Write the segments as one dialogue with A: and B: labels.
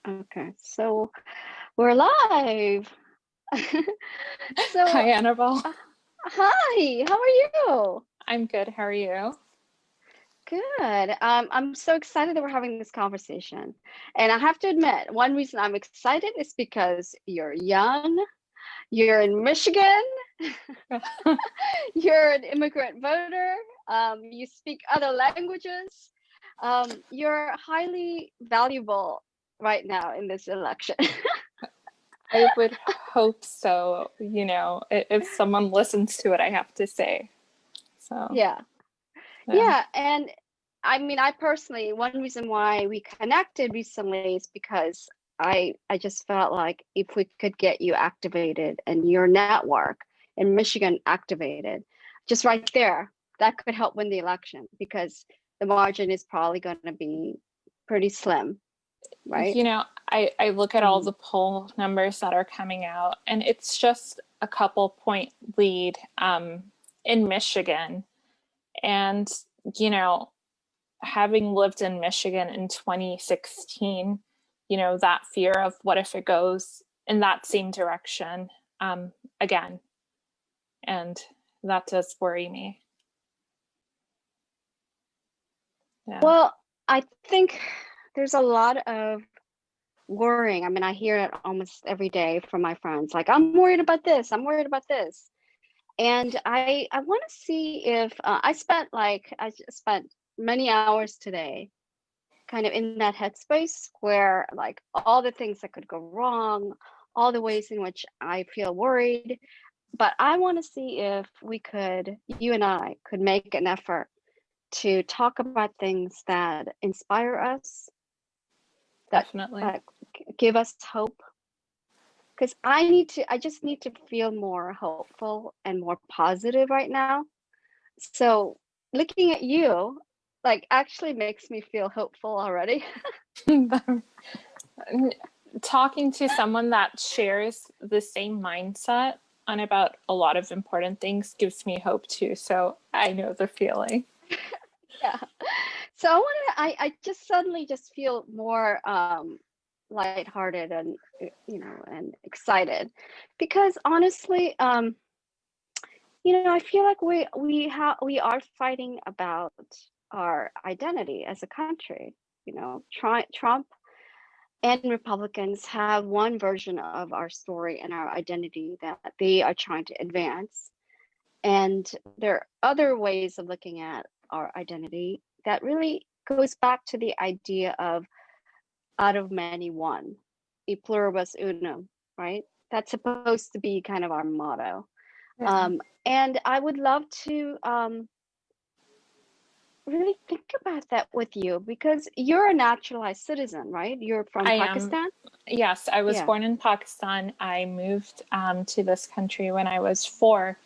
A: Okay, so we're live. So,
B: Hi, Annabelle.
A: uh, hi, how are you?
B: I'm good. How are you?
A: Good. I'm so excited that we're having this conversation. And I have to admit, one reason I'm excited is because you're young, you're in Michigan, you're an immigrant voter, you speak other languages, you're highly valuable right now in this election.
B: I would hope so. If someone listens to what I have to say. So,
A: Yeah.
B: yeah,
A: Yeah, and I mean, I personally, one reason why we connected recently is because I just felt like if we could get you activated and your network in Michigan activated, just right there, that could help win the election because the margin is probably going to be pretty slim, right?
B: I look at all
A: Mhm.
B: the poll numbers that are coming out, and it's just a couple point lead in Michigan. And, you know, having lived in Michigan in 2016, that fear of what if it goes in that same direction again. And that does worry me. Yeah.
A: Well, I think there's a lot of worrying. I mean, I hear it almost every day from my friends, like, I'm worried about this, I'm worried about this. And I want to see if I spent many hours today kind of in that headspace where like all the things that could go wrong, all the ways in which I feel worried. But I want to see if you and I could make an effort to talk about things that inspire us, that
B: Definitely.
A: uh, give us hope. Because I just need to feel more hopeful and more positive right now. So looking at you, like actually makes me feel hopeful already.
B: Talking to someone that shares the same mindset on about a lot of important things gives me hope too. So I know the feeling.
A: Yeah. So I just suddenly just feel more lighthearted and and excited because honestly, I feel like we are fighting about our identity as a country. Trump and Republicans have one version of our story and our identity that they are trying to advance. And there are other ways of looking at our identity that really goes back to the idea of out of many one, e pluribus unum, right? That's supposed to be kind of our motto.
B: Yeah.
A: And I would love to really think about that with you because you're a naturalized citizen, right? You're from
B: I am.
A: Pakistan?
B: Yes, I was
A: Yeah.
B: born in Pakistan. I moved to this country when I was 4.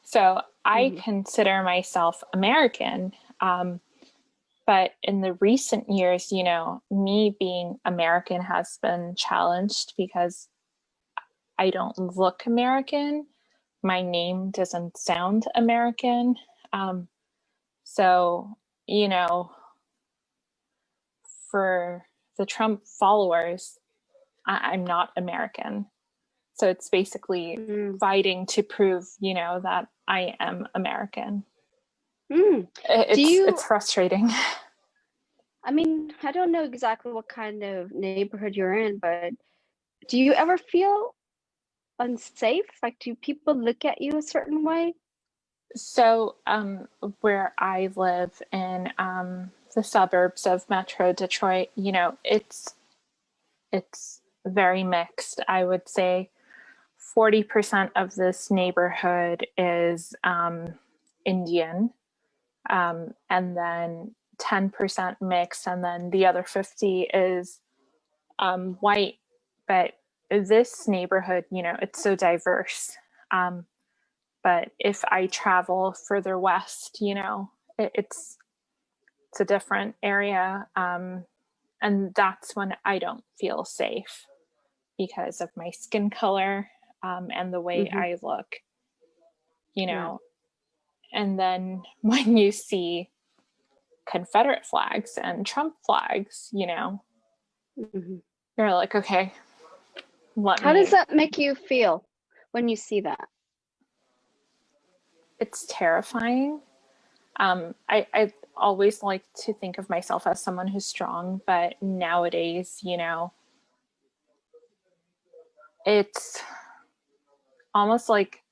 B: So I
A: Hmm.
B: consider myself American. But in the recent years, me being American has been challenged because I don't look American. My name doesn't sound American. Um, so, you know, for the Trump followers, I'm not American. So it's basically
A: Mm.
B: fighting to prove, that I am American.
A: Mm. Do
B: It's
A: you,
B: frustrating.
A: I mean, I don't know exactly what kind of neighborhood you're in, but do you ever feel unsafe? Like, do people look at you a certain way?
B: So, where I live in the suburbs of Metro Detroit, it's very mixed. I would say 40% of this neighborhood is Indian, and then 10% mixed, and then the other 50 is white. But this neighborhood, it's so diverse. Um, but if I travel further west, it's a different area, and that's when I don't feel safe because of my skin color, and the way
A: Hmm.
B: I look, you
A: Yeah.
B: know. And then when you see Confederate flags and Trump flags,
A: Hmm.
B: You're like, okay, let
A: How does
B: me.
A: that make you feel when you see that?
B: It's terrifying. I always like to think of myself as someone who's strong, but nowadays, it's almost like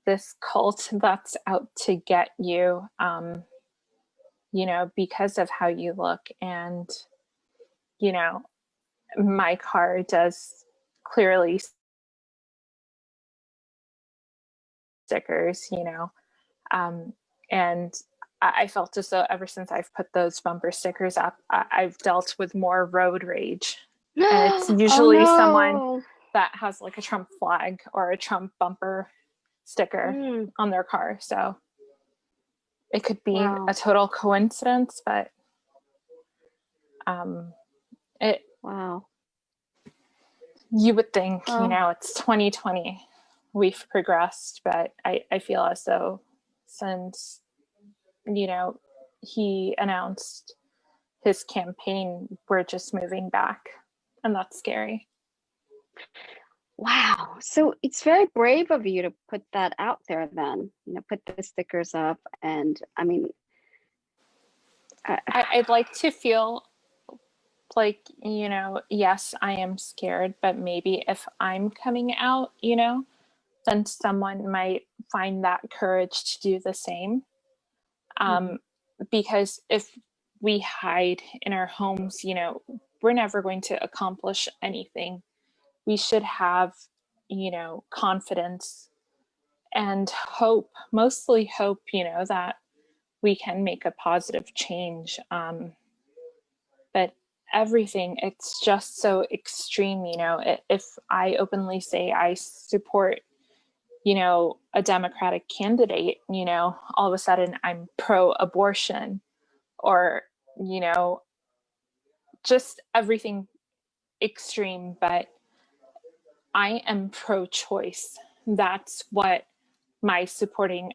B: this cult that's out to get you, because of how you look. And, you know, my car does clearly stickers, and I felt as though ever since I've put those bumper stickers up, I've dealt with more road rage. And it's
A: Oh
B: usually someone
A: no.
B: that has like a Trump flag or a Trump bumper sticker
A: Mm,
B: on their car. So it could be a
A: wow.
B: total coincidence, but um, it
A: Wow.
B: you would think,
A: Well,
B: it's 2020, we've progressed, but I feel as though since, he announced his campaign, we're just moving back. And that's scary.
A: wow. So it's very brave of you to put that out there then, put the stickers up. And I mean, uh,
B: I'd like to feel like, yes, I am scared, but maybe if I'm coming out, then someone might find that courage to do the same.
A: mhm.
B: Um, because if we hide in our homes, we're never going to accomplish anything. We should have, confidence and hope, mostly hope, that we can make a positive change. But everything, it's just so extreme. If I openly say I support, a Democratic candidate, all of a sudden I'm pro abortion, or, you know, just everything extreme. But I am pro choice. That's what my supporting,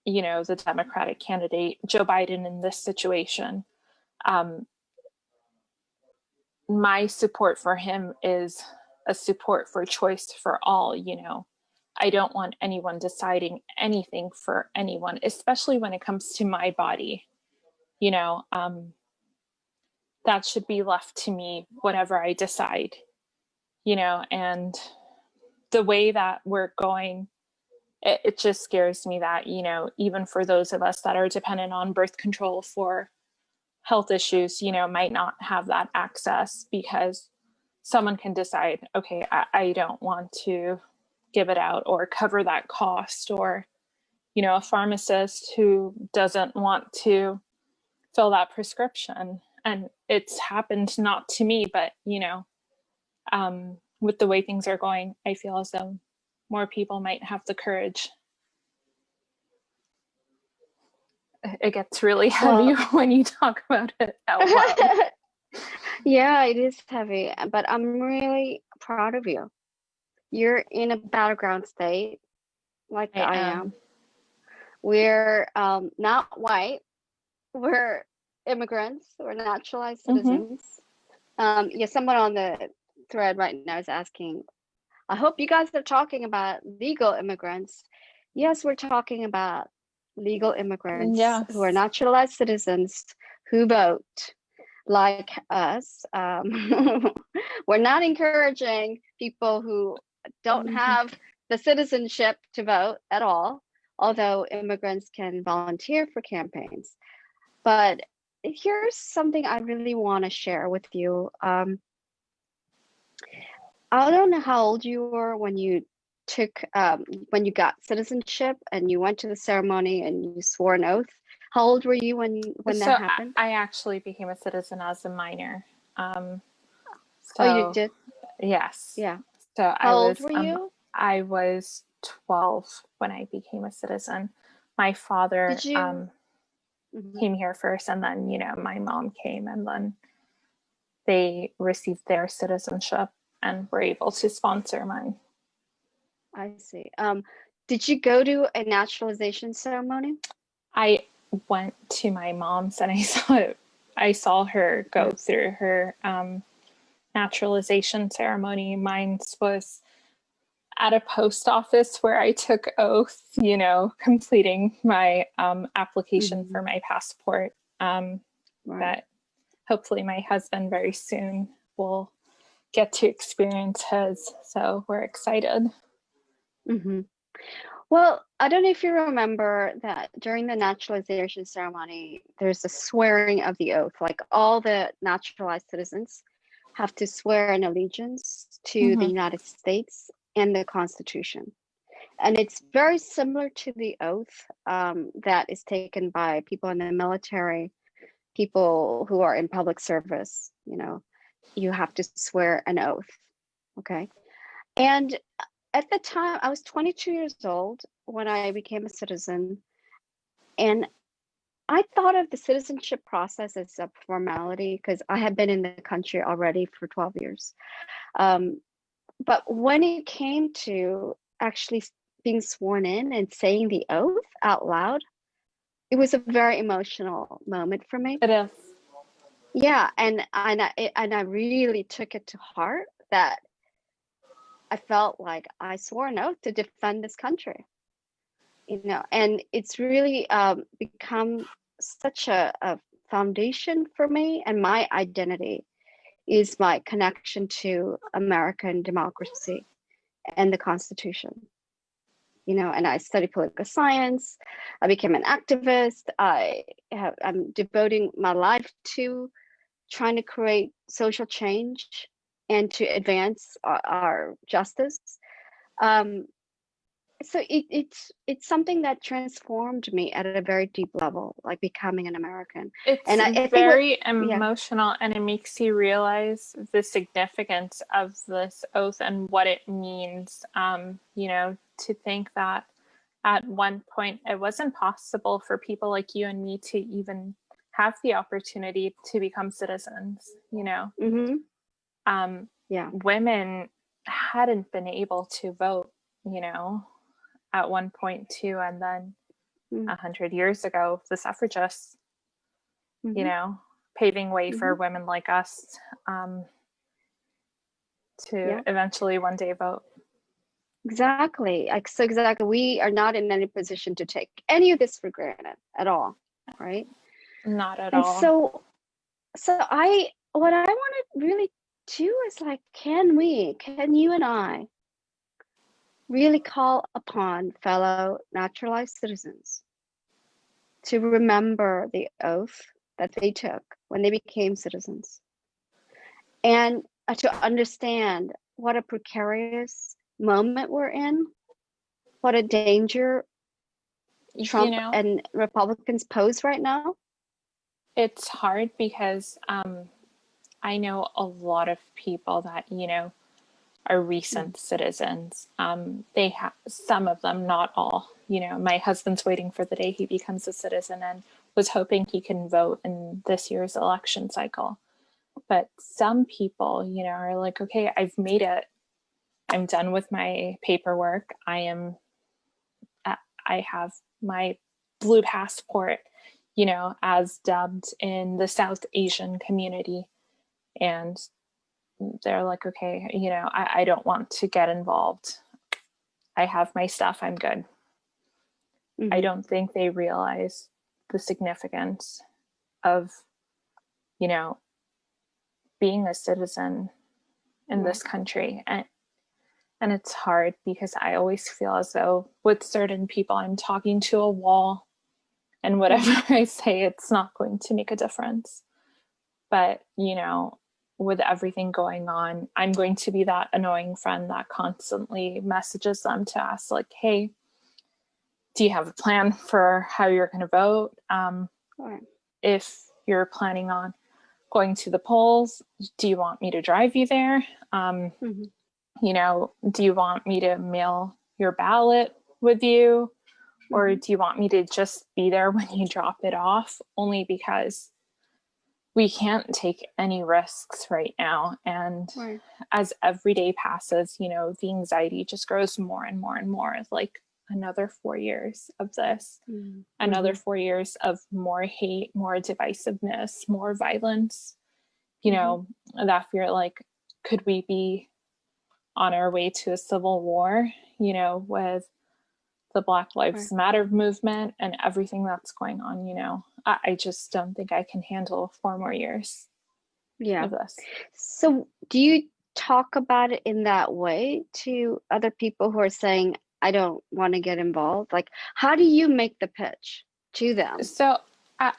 B: the Democratic candidate, Joe Biden, in this situation, um, my support for him is a support for choice for all. I don't want anyone deciding anything for anyone, especially when it comes to my body. you know um, that should be left to me, whatever I decide. And the way that we're going, it just scares me that, even for those of us that are dependent on birth control for health issues, might not have that access, because someone can decide, okay, I don't want to give it out or cover that cost, or, a pharmacist who doesn't want to fill that prescription. And it's happened not to me, but, with the way things are going, I feel as though more people might have the courage. It gets really heavy
A: Well,
B: when you talk about it out loud.
A: yeah, it is heavy, but I'm really proud of you. You're in a battleground state like
B: I
A: I
B: am.
A: am. We're not white. We're immigrants. We're naturalized
B: Mm-hmm.
A: citizens. Yeah, someone on the thread right now is asking, I hope you guys are talking about legal immigrants. Yes, we're talking about legal immigrants who are
B: Yes.
A: naturalized citizens who vote like us. We're not encouraging people who don't
B: Mm-hmm.
A: have the citizenship to vote at all, although immigrants can volunteer for campaigns. But here's something I really want to share with you. I don't know how old you were when you took when you got citizenship and you went to the ceremony and you swore an oath. How old were you when
B: So
A: that
B: I,
A: happened?
B: I actually became a citizen as a minor. Um,
A: Oh, you
B: so
A: did?
B: yes.
A: Yeah.
B: So
A: How old were you?
B: I was 12 when I became a citizen. My father
A: Did you? Mhm.
B: came here first, and then, my mom came, and then they received their citizenship and were able to sponsor mine.
A: I see. Did you go to a naturalization ceremony?
B: I went to my mom's, and I saw her go
A: Yeah.
B: through her naturalization ceremony. Mine was at a post office where I took oath, completing my application
A: Mm-hmm.
B: for my passport.
A: Right.
B: But hopefully my husband very soon will get to experience his. So we're excited.
A: Mm-hmm. Well, I don't know if you remember that during the naturalization ceremony, there's a swearing of the oath. Like all the naturalized citizens have to swear an allegiance to the
B: Mm-hmm.
A: United States and the Constitution. And it's very similar to the oath that is taken by people in the military, people who are in public service. You have to swear an oath. Okay. And at the time, I was 22 years old when I became a citizen. And I thought of the citizenship process as a formality because I had been in the country already for 12 years. Um, but when it came to actually being sworn in and saying the oath out loud, it was a very emotional moment for me.
B: It is.
A: Yeah, and I really took it to heart that I felt like I swore an oath to defend this country. And it's really become such a foundation for me, and my identity is my connection to American democracy and the Constitution. And I studied political science. I became an activist. I'm devoting my life to trying to create social change and to advance our justice. Um, so it's something that transformed me at a very deep level, like becoming an American.
B: It's
A: And I think what,
B: very
A: yeah,
B: emotional, and it makes you realize the significance of this oath and what it means. To think that at one point it wasn't possible for people like you and me to even have the opportunity to become citizens.
A: mm-hmm, yeah,
B: Women hadn't been able to vote, at one point too, and then
A: mm-hmm,
B: 100 years ago, the suffragists, you
A: mm-hmm,
B: know, paving way for
A: mm-hmm,
B: women like us um, to
A: yeah,
B: eventually one day vote.
A: exactly. Like, so exactly, we are not in any position to take any of this for granted at all, right?
B: Not at
A: And
B: all.
A: what I want to really do is like, can you and I really call upon fellow naturalized citizens to remember the oath that they took when they became citizens and to understand what a precarious moment we're in, what a danger
B: You
A: Trump
B: know,
A: and Republicans pose right now.
B: it's hard because I know a lot of people that, are recent citizens. They have some of them, not all. My husband's waiting for the day he becomes a citizen and was hoping he can vote in this year's election cycle. But some people, are like, okay, I've made it. I'm done with my paperwork. I have my blue passport, as dubbed in the South Asian community. And they're like, okay, I don't want to get involved. I have my stuff. I'm good. I
A: Mm-hmm.
B: don't think they realize the significance of, you know, being a citizen in
A: Right.
B: this country. And it's hard because I always feel as though with certain people, I'm talking to a wall, and whatever
A: Mm-hmm.
B: I say, it's not going to make a difference. But, with everything going on, I'm going to be that annoying friend that constantly messages them to ask, like, hey, do you have a plan for how you're going to vote?
A: Right.
B: If you're planning on going to the polls, do you want me to drive you there?
A: Mm-hmm.
B: Do you want me to mail your ballot with you? Or
A: Mm-hmm.
B: do you want me to just be there when you drop it off? Only because we can't take any risks right now. And
A: Right.
B: as every day passes, the anxiety just grows more and more and more. Like another 4 years of this, another
A: Mm-hmm.
B: 4 years of more hate, more divisiveness, more violence,
A: Mm-hmm.
B: that fear, like, could we be on our way to a civil war, with the Black
A: Right.
B: Lives Matter movement and everything that's going on. I just don't think I can handle 4 more years
A: Yeah.
B: of this.
A: So do you talk about it in that way to other people who are saying, I don't want to get involved? Like, how do you make the pitch to them?
B: So, uh,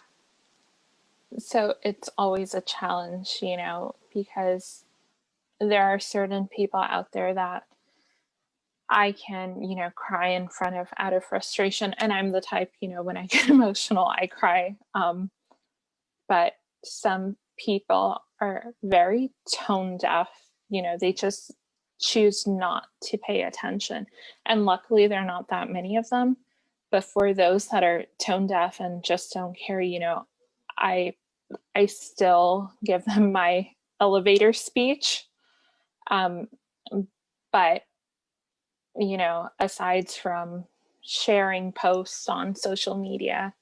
B: so it's always a challenge, because there are certain people out there that I can, cry in front of out of frustration. And I'm the type, when I get emotional, I cry. But some people are very tone deaf. They just choose not to pay attention. And luckily, there are not that many of them. But for those that are tone deaf and just don't care, I I still give them my elevator speech. Um, but aside from sharing posts on social media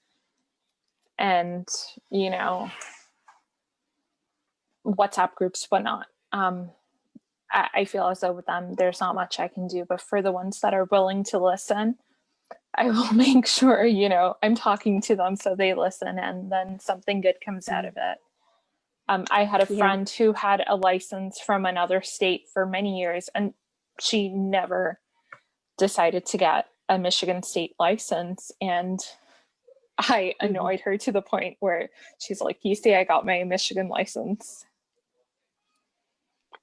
B: and WhatsApp groups, whatnot. I feel as though with them, there's not much I can do. But for the ones that are willing to listen, I will make sure, I'm talking to them so they listen and then something good comes out of it. I had a
A: Yeah.
B: friend who had a license from another state for many years, and she never decided to get a Michigan state license. And I
A: Hmm.
B: annoyed her to the point where she's like, you see, I got my Michigan license.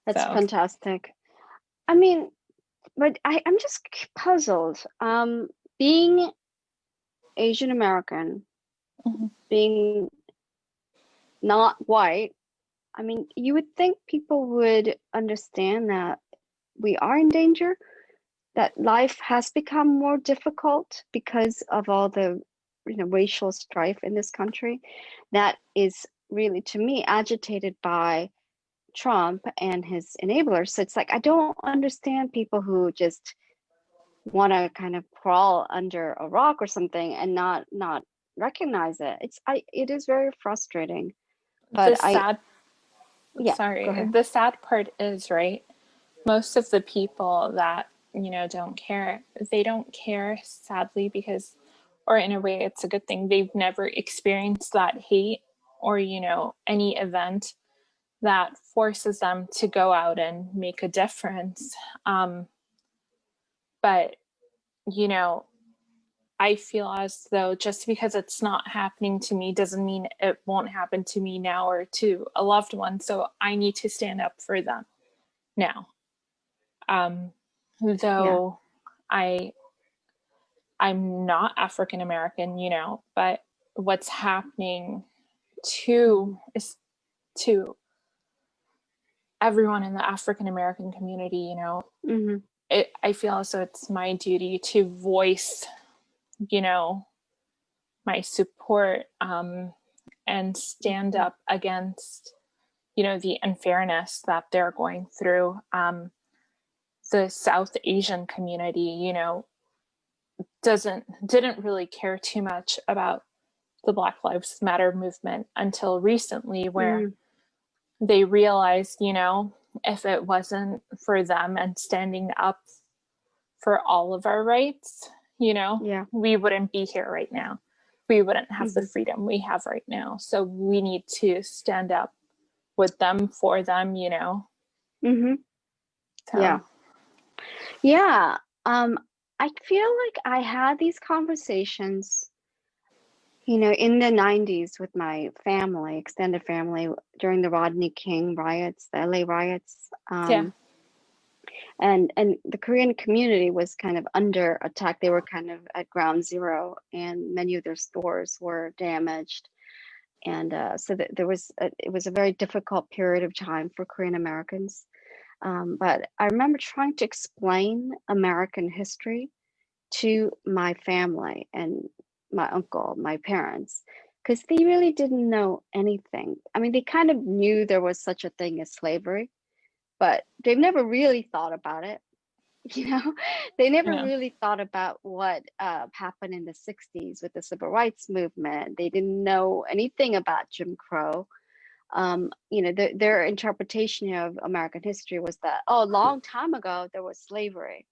A: That's
B: So,
A: fantastic. I mean, but I'm just puzzled. Being Asian American,
B: mhm.
A: being not white, I mean, you would think people would understand that we are in danger, that life has become more difficult because of all the, racial strife in this country. That is really, to me, agitated by Trump and his enablers. So it's like I don't understand people who just want to kind of crawl under a rock or something and not recognize it. It is very frustrating.
B: the
A: But
B: sad
A: yeah, go
B: sorry,
A: ahead.
B: the sad part is, right, most of the people that don't care, they don't care, sadly, because, or in a way it's a good thing, they've never experienced that hate or any event that forces them to go out and make a difference. But you know I feel as though just because it's not happening to me doesn't mean it won't happen to me now or to a loved one. So I need to stand up for them now. Um,
A: Yeah.
B: though I I'm not African American, but what's happening
A: Hmm.
B: to is to everyone in the African American community,
A: Hmm.
B: I feel as though it's my duty to voice, you know, my support, and stand
A: Hmm.
B: up against, the unfairness that they're going through. The South Asian community, didn't really care too much about the Black Lives Matter movement until recently, where
A: Hmm.
B: they realized, if it wasn't for them and standing up for all of our rights,
A: Yeah.
B: we wouldn't be here right now. We wouldn't have the
A: Hmm.
B: freedom we have right now. So we need to stand up with them, for them,
A: Hmm. Yeah.
B: So,
A: Yeah. Um, I feel like I had these conversations, in the 90s with my family, extended family, during the Rodney King riots, the LA riots.
B: yeah.
A: And the Korean community was kind of under attack. They were kind of at ground zero, and many of their stores were damaged. And so it was a very difficult period of time for Korean Americans. But I remember trying to explain American history to my family and my uncle, my parents, because they really didn't know anything. I mean, they kind of knew there was such a thing as slavery, but they've never really thought about it. You know, they never
B: Yeah.
A: really thought about what happened in the 60s with the civil rights movement. They didn't know anything about Jim Crow. their interpretation of American history was that, oh, a long time ago there was slavery,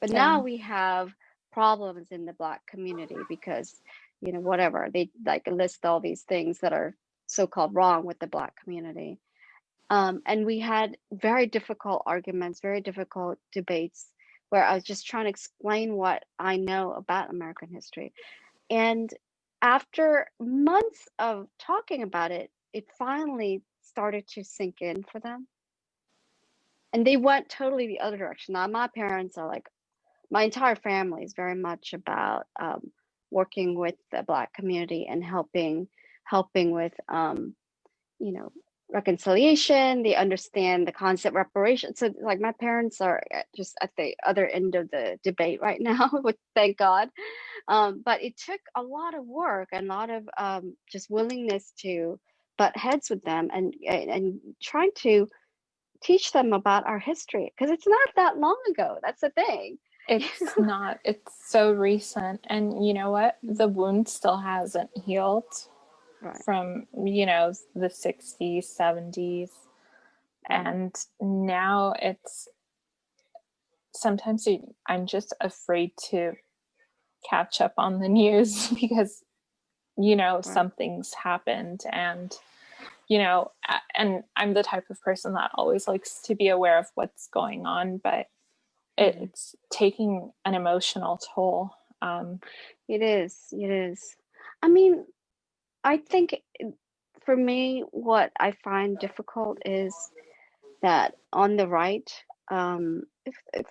A: but now
B: Yeah.
A: we have problems in the Black community because, whatever, they like list all these things that are so-called wrong with the Black community. And we had very difficult arguments, very difficult debates where I was just trying to explain what I know about American history. And after months of talking about it, it finally started to sink in for them. And they went totally the other direction. Now, my parents are like, my entire family is very much about working with the Black community and helping with you know, reconciliation. They understand the concept reparation. So like my parents are just at the other end of the debate right now, which thank God. But it took a lot of work and a lot of just willingness to butt heads with them and trying to teach them about our history because it's not that long ago. That's the thing.
B: It's not. It's so recent. And you know what? The wound still hasn't healed
A: Right,
B: from, the 60s, 70s.
A: right.
B: And now it's sometimes I'm just afraid to catch up on the news because,
A: Right.
B: something's happened. And I'm the type of person that always likes to be aware of what's going on, but
A: Mhm.
B: it's taking an emotional toll.
A: It is. It is. I mean, I think for me, what I find difficult is that on the right,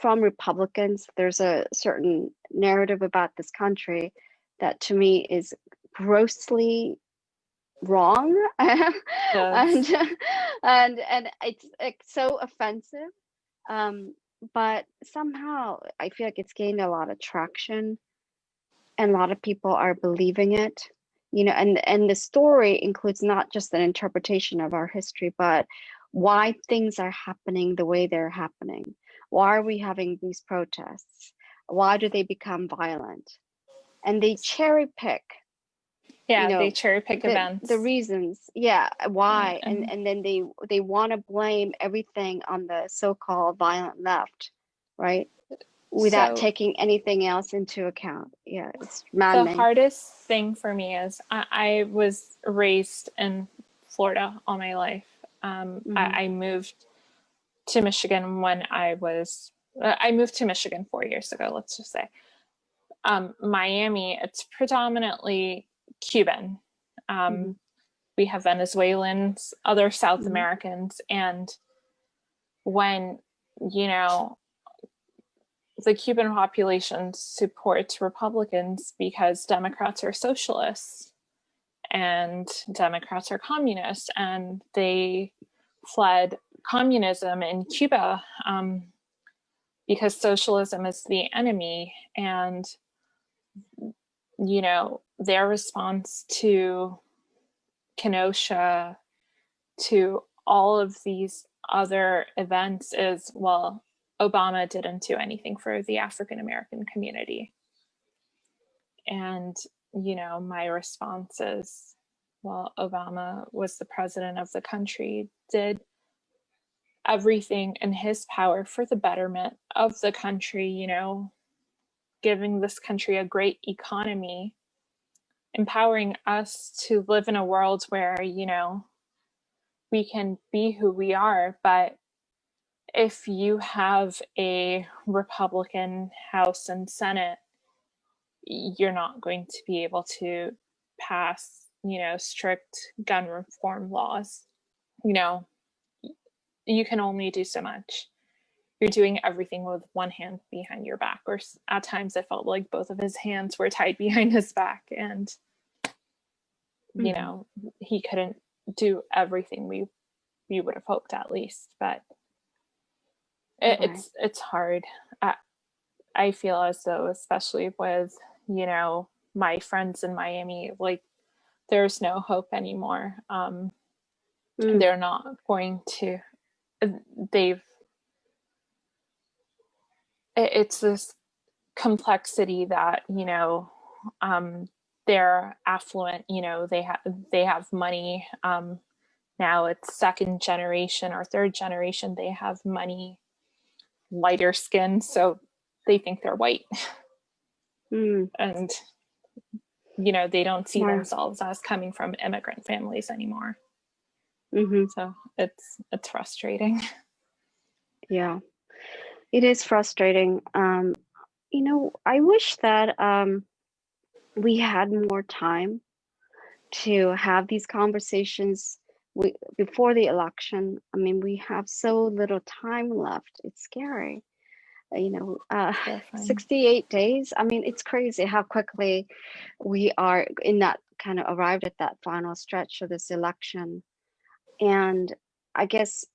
A: from Republicans, there's a certain narrative about this country that to me is grossly wrong, and
B: Does.
A: and it's so offensive. Um, but somehow I feel like it's gained a lot of traction and a lot of people are believing it, and the story includes not just an interpretation of our history but why things are happening the way they're happening. Why are we having these protests? Why do they become violent? And they cherry pick, you
B: Yeah, they
A: know
B: cherry pick
A: the
B: events.
A: reasons, yeah, why, and
B: And
A: and then they want to blame everything on the so-called violent left, right, without
B: so
A: taking anything else into account. Yeah, it's
B: the
A: maddening.
B: hardest thing for me is I was raised in Florida all my life.
A: Hmm.
B: I moved to Michigan when I moved to Michigan 4 years ago, let's just say. Miami, it's predominantly Cuban.
A: Hmm.
B: Um, we have Venezuelans, other South
A: Hmm.
B: Americans, and when, you know, the Cuban population supports Republicans because Democrats are socialists and Democrats are communists, and they fled communism in Cuba because socialism is the enemy. And, their response to Kenosha, to all of these other events is, well, Obama didn't do anything for the African American community. And, my response is, well, Obama was the president of the country, did everything in his power for the betterment of the country, giving this country a great economy, empowering us to live in a world where, we can be who we are. But if you have a Republican House and Senate, you're not going to be able to pass, strict gun reform laws. You know, you can only do so much. You're doing everything with one hand behind your back, or at times it felt like both of his hands were tied behind his back, and you
A: Hmm.
B: know he couldn't do everything we would have hoped, at least. But
A: Right.
B: it's hard. I feel as though, especially with my friends in Miami, like there's no hope anymore.
A: Mm.
B: They're not going to. They've. It's this complexity that um, they're affluent, they have money. Now it's second generation or third generation, they have money, lighter skin, so they think they're white.
A: Mm.
B: And they don't see
A: Wow.
B: themselves as coming from immigrant families anymore.
A: Mm-hmm.
B: So it's frustrating.
A: Yeah, it is frustrating. I wish that we had more time to have these conversations before the election. I mean, we have so little time left. It's scary. 68 days. I mean, it's crazy how quickly we are in that kind of arrived at that final stretch of this election. And I guess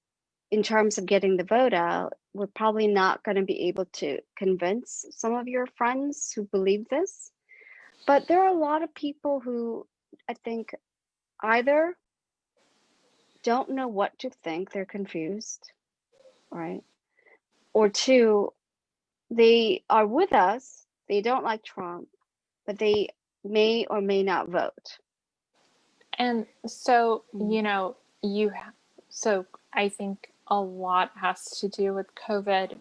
A: in terms of getting the vote out, we're probably not going to be able to convince some of your friends who believe this. But there are a lot of people who I think either don't know what to think, they're confused, right? Or two, they are with us, they don't like Trump, but they may or may not vote.
B: And so,
A: Mm.
B: so I think a lot has to do with COVID.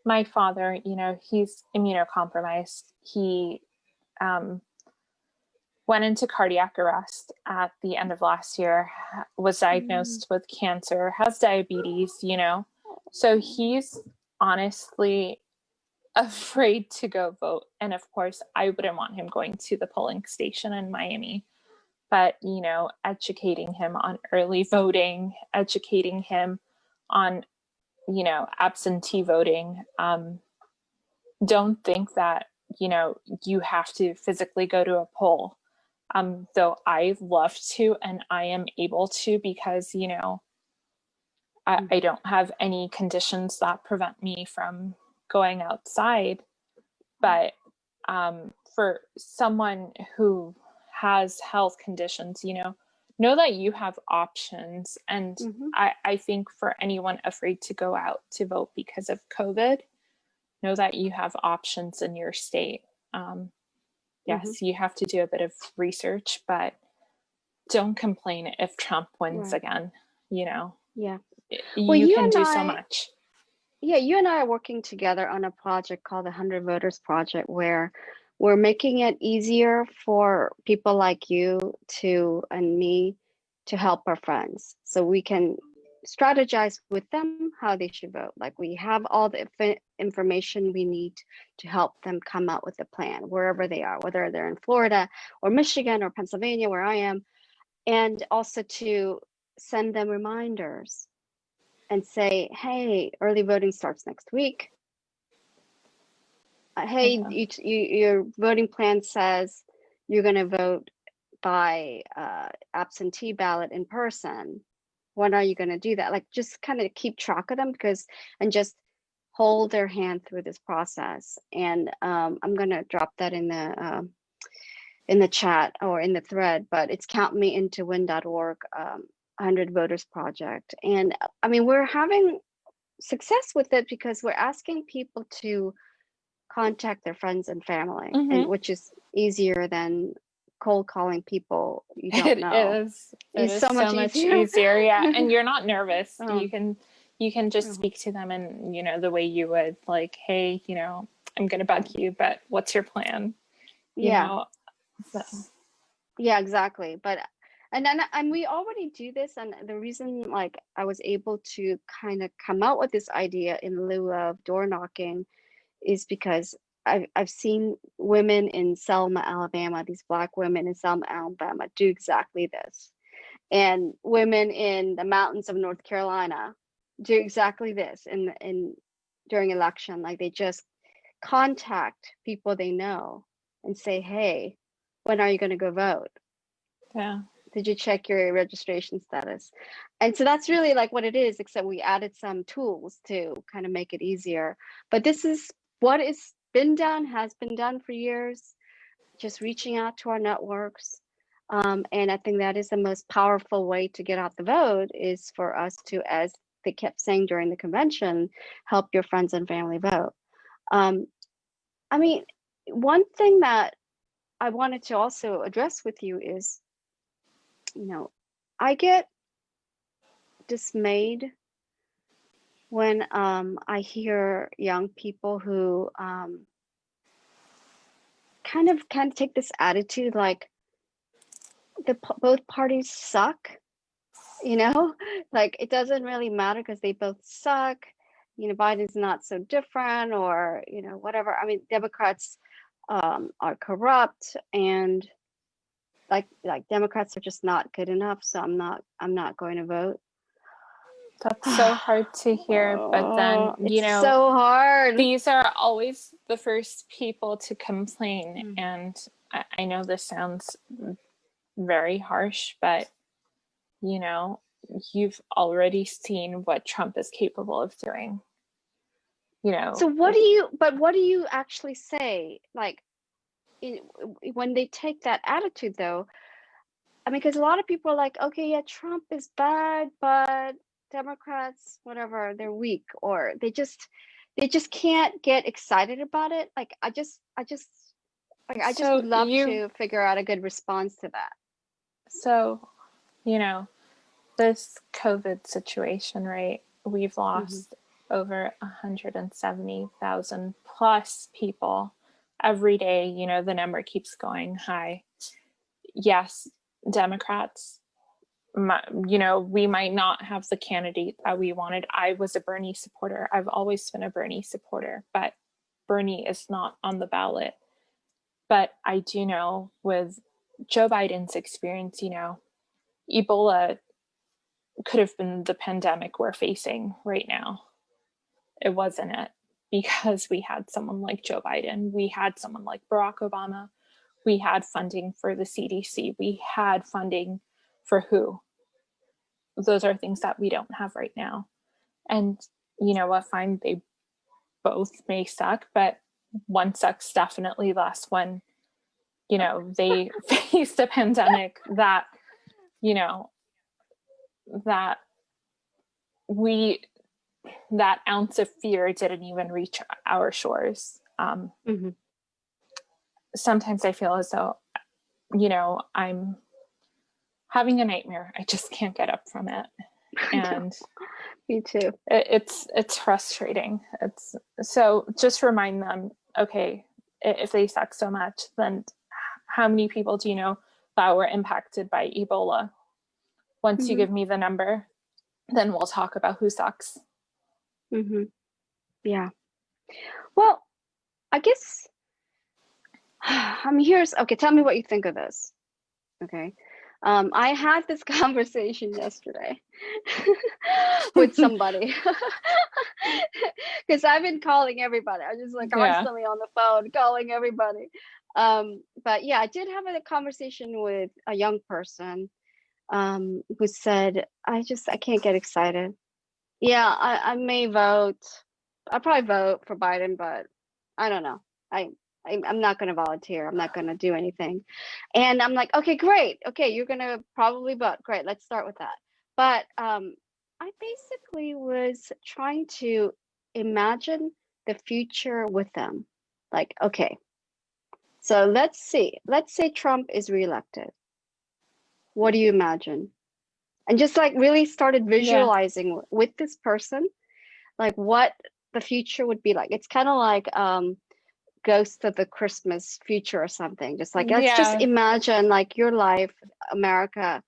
B: My father, he's immunocompromised. He went into cardiac arrest at the end of last year, was
A: Mm.
B: diagnosed with cancer, has diabetes, So he's honestly afraid to go vote. And of course, I wouldn't want him going to the polling station in Miami. But, educating him on early voting, educating him on, absentee voting. Don't think that, you have to physically go to a poll. Though I love to and I am able to because, I don't have any conditions that prevent me from going outside. But for someone who has health conditions, know that you have options. And
A: Mm-hmm.
B: I think for anyone afraid to go out to vote because of COVID, know that you have options in your state.
A: Mm-hmm.
B: Yes, you have to do a bit of research, but don't complain if Trump wins
A: Right.
B: again. You know,
A: Yeah. Well,
B: you can do so much.
A: you and I are working together on a project called the 100 Voters Project, where we're making it easier for people like you to and me to help our friends. So we can strategize with them how they should vote. Like we have all the information we need to help them come out with a plan wherever they are, whether they're in Florida or Michigan or Pennsylvania, where I am, and also to send them reminders and say, hey, early voting starts next week. Hey,
B: Yeah.
A: your voting plan says you're going to vote by absentee ballot in person. When are you going to do that? Like, just kind of keep track of them and just hold their hand through this process. And I'm going to drop that in the chat or in the thread, but it's countmeintoWin.org, 100 Voters Project. And I mean, we're having success with it because we're asking people to contact their friends and family, and
B: Mm-hmm.
A: which is easier than cold calling people you don't
B: It
A: know.
B: is. It
A: It's
B: is
A: so
B: so
A: much
B: much
A: easier.
B: easier. Yeah. And you're not nervous. You
A: um,
B: can just
A: uh-huh.
B: speak to them and the way you would like, hey, I'm gonna bug you, but what's your plan? You
A: Yeah,
B: know, so
A: yeah, exactly. But and we already do this, and the reason like I was able to kind of come out with this idea in lieu of door knocking is because I've seen women in Selma, Alabama, these Black women in Selma, Alabama, do exactly this, and women in the mountains of North Carolina do exactly this in during election. Like they just contact people they know and say, "Hey, when are you going to go vote?
B: yeah.
A: Did you check your registration status?" And so that's really like what it is, except we added some tools to kind of make it easier. But this is what is been done, has been done for years, just reaching out to our networks. And I think that is the most powerful way to get out the vote is for us to, as they kept saying during the convention, help your friends and family vote. Um, I mean, one thing that I wanted to also address with you is, I get dismayed when I hear young people who kind of take this attitude like both parties suck, you know, like it doesn't really matter because they both suck. Biden's not so different, or whatever. I mean, Democrats are corrupt, and like Democrats are just not good enough. So I'm not going to vote.
B: That's so hard to hear, but then,
A: It's so hard.
B: these are always the first people to complain.
A: Mm.
B: And I know this sounds very harsh, but, you've already seen what Trump is capable of doing.
A: So what do you actually say? Like, when they take that attitude, though, I mean, because a lot of people are like, okay, yeah, Trump is bad, but Democrats, whatever, they're weak, or they just can't get excited about it. Like, I just
B: So
A: would love to figure out a good response to that.
B: So, this COVID situation, right? We've
A: Mm-hmm.
B: lost over 170,000 plus people every day. The number keeps going high. Yes, Democrats, we might not have the candidate that we wanted. I was a Bernie supporter. I've always been a Bernie supporter, but Bernie is not on the ballot. But I do know with Joe Biden's experience, Ebola could have been the pandemic we're facing right now. It wasn't it, because we had someone like Joe Biden. We had someone like Barack Obama. We had funding for the CDC. We had funding for WHO. Those are things that we don't have right now. And you know what? Fine, they both may suck, but one sucks definitely less when, they faced a pandemic that, that we that ounce of fear didn't even reach our shores.
A: Mm-hmm.
B: Sometimes I feel as though, I'm having a nightmare. I just can't get up from it. And
A: Me too.
B: it's frustrating. It's so just remind them, okay, if they suck so much, then how many people do you know that were impacted by Ebola? Once you
A: Mm-hmm.
B: give me the number, then we'll talk about who sucks.
A: Mm-hmm. Yeah. Well, I guess okay, tell me what you think of this. Okay. I had this conversation yesterday with somebody because I've been calling everybody. I'm just like
B: Yeah.
A: constantly on the phone calling everybody. But yeah, I did have a conversation with a young person who said, I can't get excited. Yeah, I may vote. I'll probably vote for Biden, but I don't know. I, I'm not going to volunteer. I'm not going to do anything. And I'm like, okay, great. Okay, you're going to probably vote. Great. Let's start with that. But I basically was trying to imagine the future with them. Like, okay, so let's see. Let's say Trump is reelected. What do you imagine? And just like really started
B: Yeah.
A: visualizing with this person like what the future would be like. It's kind of like Ghost of the Christmas Future or something. Just like let's just
B: Yeah.
A: imagine like your life, America,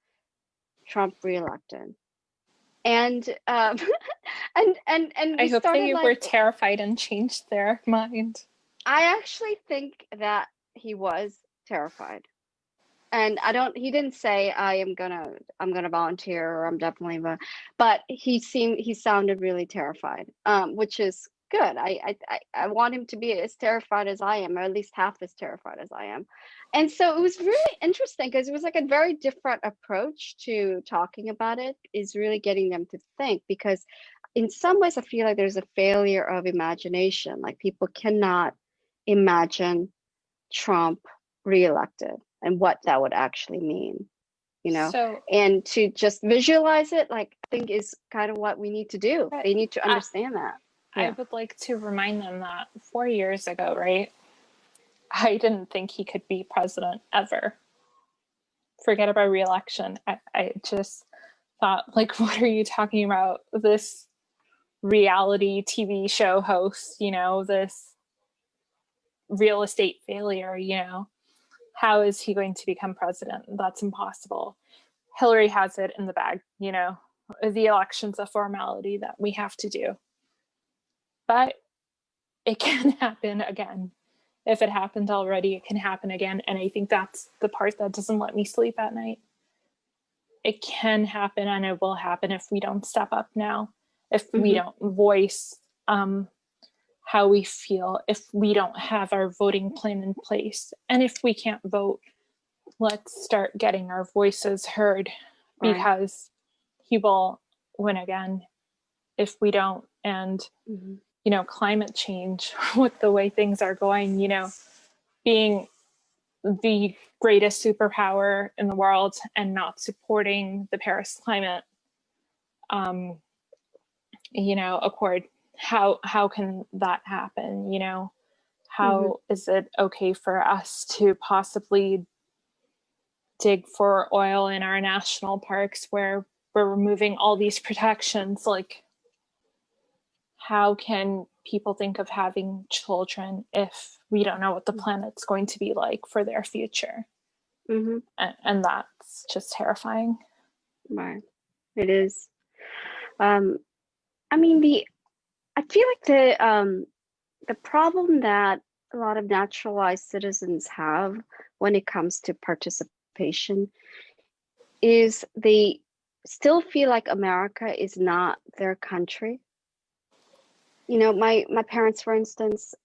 A: Trump reelected, and and
B: I
A: we
B: hope
A: started
B: they were
A: like
B: terrified and changed their mind.
A: I actually think that he was terrified. And he didn't say I'm gonna volunteer or I'm definitely but he sounded really terrified, which is good. I want him to be as terrified as I am, or at least half as terrified as I am. And so it was really interesting because it was like a very different approach to talking about it, is really getting them to think, because in some ways I feel like there's a failure of imagination. Like people cannot imagine Trump reelected and what that would actually mean,
B: So
A: and to just visualize it, like I think is kind of what we need to do.
B: but
A: They need to
B: I,
A: understand that.
B: I
A: Yeah.
B: would like to remind them that 4 years ago, right? I didn't think he could be president ever. Forget about re-election. I just thought, like, what are you talking about? This reality TV show host, this real estate failure, how is he going to become president? That's impossible. Hillary has it in the bag, the election's a formality that we have to do. But it can happen again. If it happened already, it can happen again. And I think that's the part that doesn't let me sleep at night. It can happen, and it will happen if we don't step up now, if we don't voice how we feel, if we don't have our voting plan in place. And if we can't vote, let's start getting our voices heard, because he will win again if we don't. And, climate change, with the way things are going, being the greatest superpower in the world and not supporting the Paris Climate Accord. How can that happen? How is it okay for us to possibly dig for oil in our national parks where we're removing all these protections? Like, how can people think of having children if we don't know what the planet's going to be like for their future? And that's just terrifying.
A: Right. It is. I mean, I feel like the problem that a lot of naturalized citizens have when it comes to participation is they still feel like America is not their country. My parents, for instance,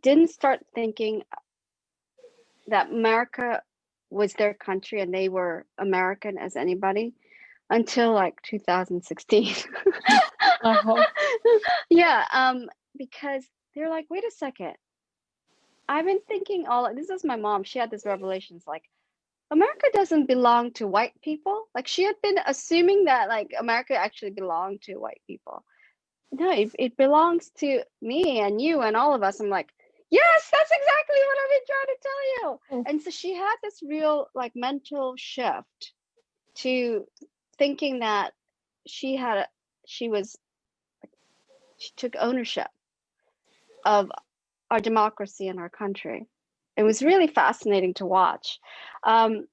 A: didn't start thinking that America was their country and they were American as anybody until like 2016. Yeah, because they're like, wait a second. I've been thinking this is my mom. She had this revelation. It's like, America doesn't belong to white people. Like, she had been assuming that like America actually belonged to white people. No, it belongs to me and you and all of us. I'm like, yes, that's exactly what I've been trying to tell you. And so she had this real like mental shift to thinking that she took ownership of our democracy and our country. It was really fascinating to watch. And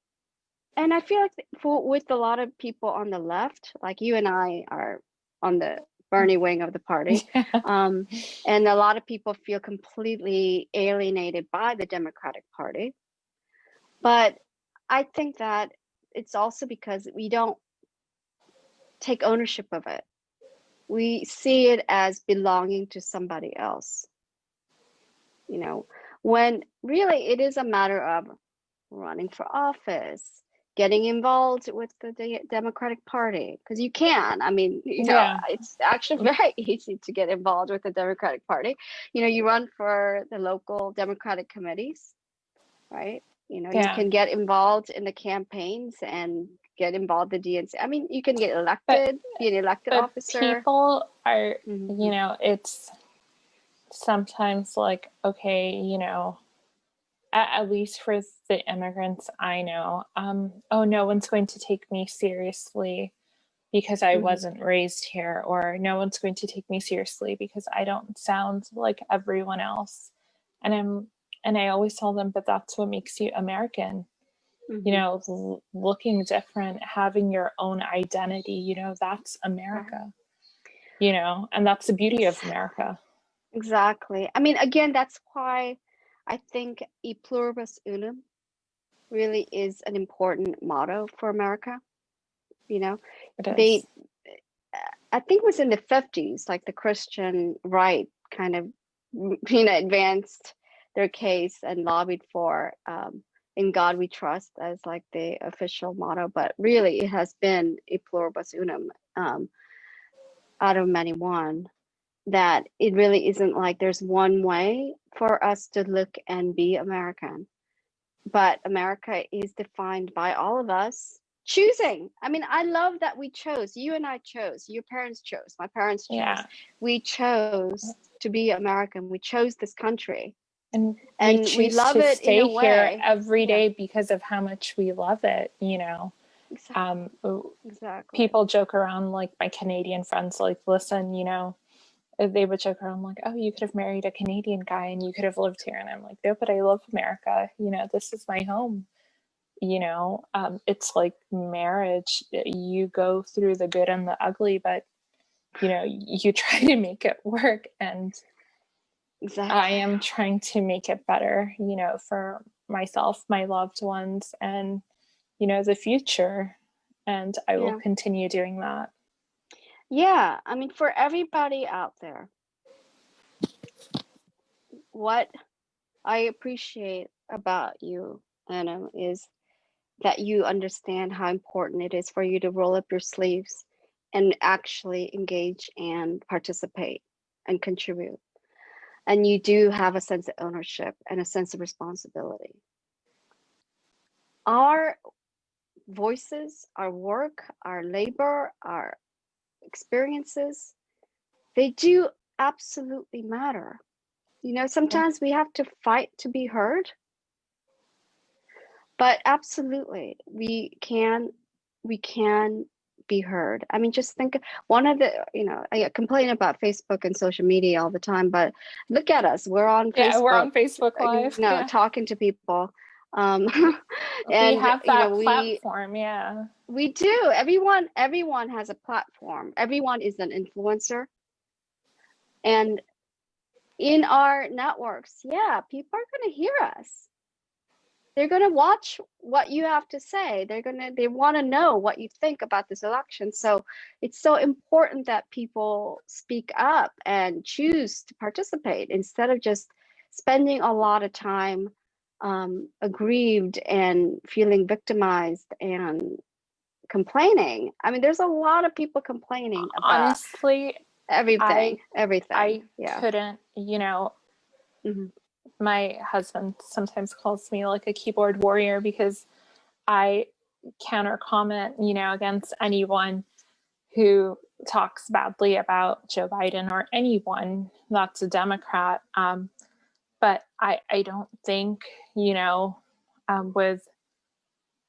A: I feel like with a lot of people on the left, like you and I are on the Bernie wing of the party, and a lot of people feel completely alienated by the Democratic Party. But I think that it's also because we don't take ownership of it. We see it as belonging to somebody else. When really it is a matter of running for office, getting involved with the Democratic Party, because you can. I mean, it's actually very easy to get involved with the Democratic Party. You run for the local Democratic committees, right? You can get involved in the campaigns and get involved in the DNC. I mean, you can get elected, be an elected officer.
B: People are, it's sometimes like, okay, at least for the immigrants I know, no one's going to take me seriously because I wasn't raised here, or no one's going to take me seriously because I don't sound like everyone else. And I always tell them, but that's what makes you American. Looking different, having your own identity, that's America. And that's the beauty of America.
A: Exactly. I mean, again, that's why I think e pluribus unum really is an important motto for America. I think it was in the 50s, like the Christian right kind of, advanced their case and lobbied for "In God We Trust" as like the official motto. But really, it has been e pluribus unum, out of many one. That it really isn't like there's one way for us to look and be American, but America is defined by all of us choosing. I mean, I love that we chose. You and I chose. Your parents chose. My parents chose. We chose to be American. We chose this country.
B: And we
A: and we
B: choose
A: love
B: to
A: it in
B: stay
A: a
B: here
A: way.
B: every
A: Yeah,
B: day because of how much we love it,
A: exactly.
B: Um,
A: Exactly.
B: People joke around, like my Canadian friends, like, listen, they would joke around like, oh, you could have married a Canadian guy and you could have lived here. And I'm like, no, but I love America. This is my home. It's like marriage. You go through the good and the ugly, but you try to make it work. And I
A: Exactly.
B: am trying to make it better, for myself, my loved ones, and, the future. And I will
A: Yeah.
B: continue doing that.
A: Yeah. I mean, for everybody out there, what I appreciate about you, Anna, is that you understand how important it is for you to roll up your sleeves and actually engage and participate and contribute. And you do have a sense of ownership and a sense of responsibility. Our voices, our work, our labor, our experiences, they do absolutely matter.
B: Yeah.
A: Sometimes we have to fight to be heard, but absolutely we can be heard. I mean, just think one of the, I complain about Facebook and social media all the time, but look at us. We're on
B: Yeah, we're
A: Facebook,
B: on Facebook Live. Yeah.
A: talking to people. Um,
B: We
A: and
B: have that
A: we
B: platform. Yeah.
A: we do. Everyone has a platform. Everyone is an influencer. And in our networks, yeah, people are going to hear us. They're going to watch what you have to say. They want to know what you think about this election. So it's so important that people speak up and choose to participate instead of just spending a lot of time aggrieved and feeling victimized and complaining. I mean, there's a lot of people complaining about
B: Honestly,
A: everything,
B: I
A: everything.
B: I
A: Yeah.
B: couldn't,
A: Hmm.
B: my husband sometimes calls me like a keyboard warrior because I counter comment, against anyone who talks badly about Joe Biden or anyone that's a Democrat. But I don't think, with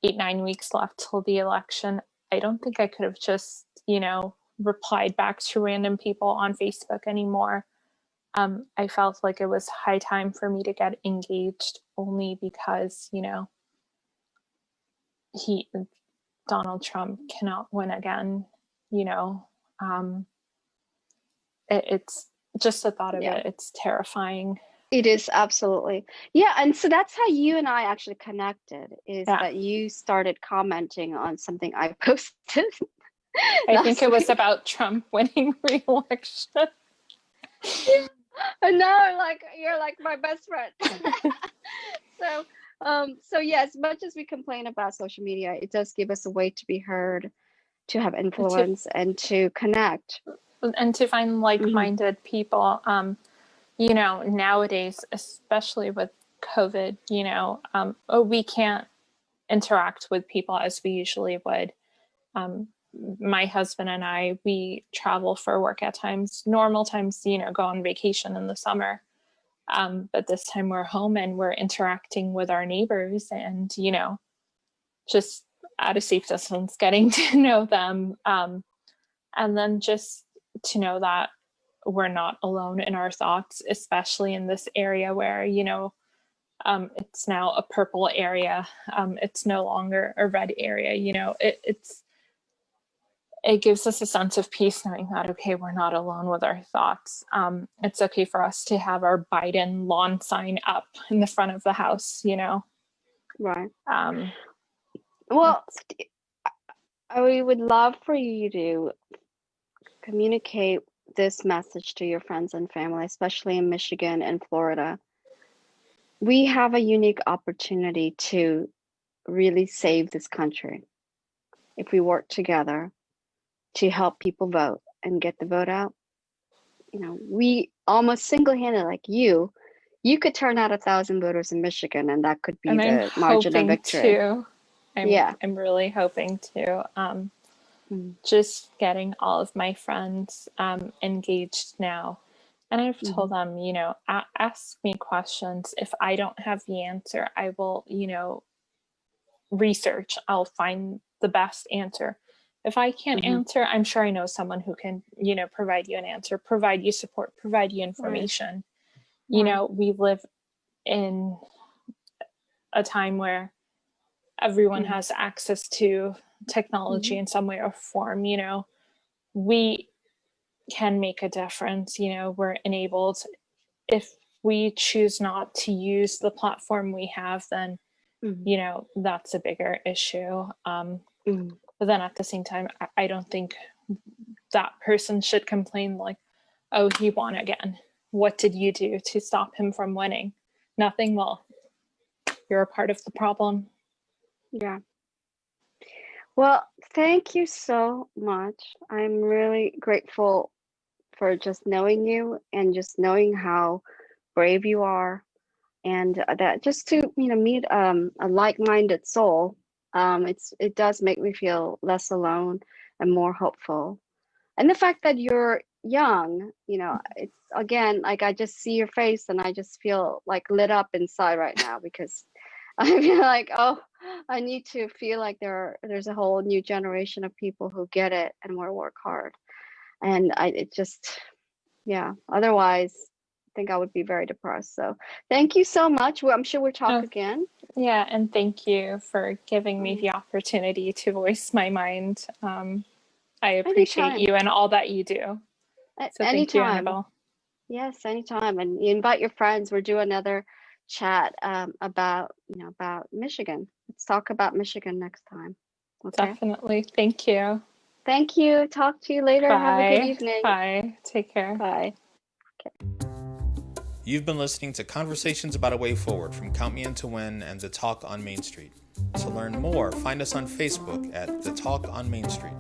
B: 8, 9 weeks left till the election, I don't think I could have just, replied back to random people on Facebook anymore. I felt like it was high time for me to get engaged only because, he Donald Trump cannot win again. You know, um, it's just the thought of
A: Yeah.
B: it. It's terrifying.
A: It is absolutely. Yeah, and so that's how you and I actually connected, is
B: Yeah,
A: that you started commenting on something I posted
B: I think
A: last
B: it was
A: week.
B: about Trump winning re-election.
A: Yeah. And now like you're like my best friend. So so yeah, as much as we complain about social media, it does give us a way to be heard, to have
B: to
A: influence and to connect.
B: and to find
A: Hmm.
B: like-minded people. Nowadays, especially with COVID, we can't interact with people as we usually would. Um, my husband and I, we travel for work at times. Normal times, go on vacation in the summer. But this time we're home and we're interacting with our neighbors and, just at a safe distance, getting to know them. And then just to know that we're not alone in our thoughts, especially in this area where, it's now a purple area. It's no longer a red area. It gives us a sense of peace knowing that, okay, we're not alone with our thoughts. It's okay for us to have our Biden lawn sign up in the front of the house.
A: Right.
B: Um,
A: Well, I would love for you to communicate this message to your friends and family, especially in Michigan and Florida. We have a unique opportunity to really save this country if we work together to help people vote and get the vote out. We almost single-handed, like you could turn out 1,000 voters in Michigan, and that could be
B: and I'm
A: the margin of
B: hoping
A: victory.
B: to.
A: Yeah.
B: I'm really hoping to.
A: Mm.
B: Just getting all of my friends engaged now. And I've told
A: Mhm.
B: them, ask me questions. If I don't have the answer, I will, research. I'll find the best answer. If I can't
A: Mhm.
B: answer, I'm sure I know someone who can, provide you an answer, provide you support, provide you
A: Right.
B: information.
A: Right.
B: We live in a time where everyone
A: Mhm.
B: has access to technology
A: Mhm.
B: in some way or form. We can make a difference. We're enabled. If we choose not to use the platform we have, then
A: Mhm.
B: that's a bigger issue.
A: Mhm.
B: But then at the same time, I don't think that person should complain like, oh, he won again. What did you do to stop him from winning? Nothing. Well, you're a part of the problem.
A: Yeah. Well, thank you so much. I'm really grateful for just knowing you and just knowing how brave you are, and that just to meet a like-minded soul. It does make me feel less alone and more hopeful. And the fact that you're young, it's again like I just see your face and I just feel like lit up inside right now because I feel like, oh, I need to feel like there's a whole new generation of people who get it and want to work hard. And it just, yeah. Otherwise, I think I would be very depressed. So thank you so much. Well, I'm sure we'll talk
B: Oh,
A: again.
B: yeah. And thank you for giving me
A: Mm.
B: the opportunity to voice my mind. I appreciate
A: Anytime.
B: you and all that you do. So thank you,
A: Anytime.
B: Annabelle.
A: Yes, anytime. And you invite your friends. We'll do another chat about, about Michigan. Let's talk about Michigan next time. Okay.
B: Definitely. Thank you.
A: Thank you. Talk to you later. Have a good
B: Bye.
A: evening.
B: Bye. Take care.
A: Bye.
C: You've been listening to Conversations About a Way Forward from Count Me In to Win and The Talk on Main Street. To learn more, find us on Facebook at The Talk on Main Street.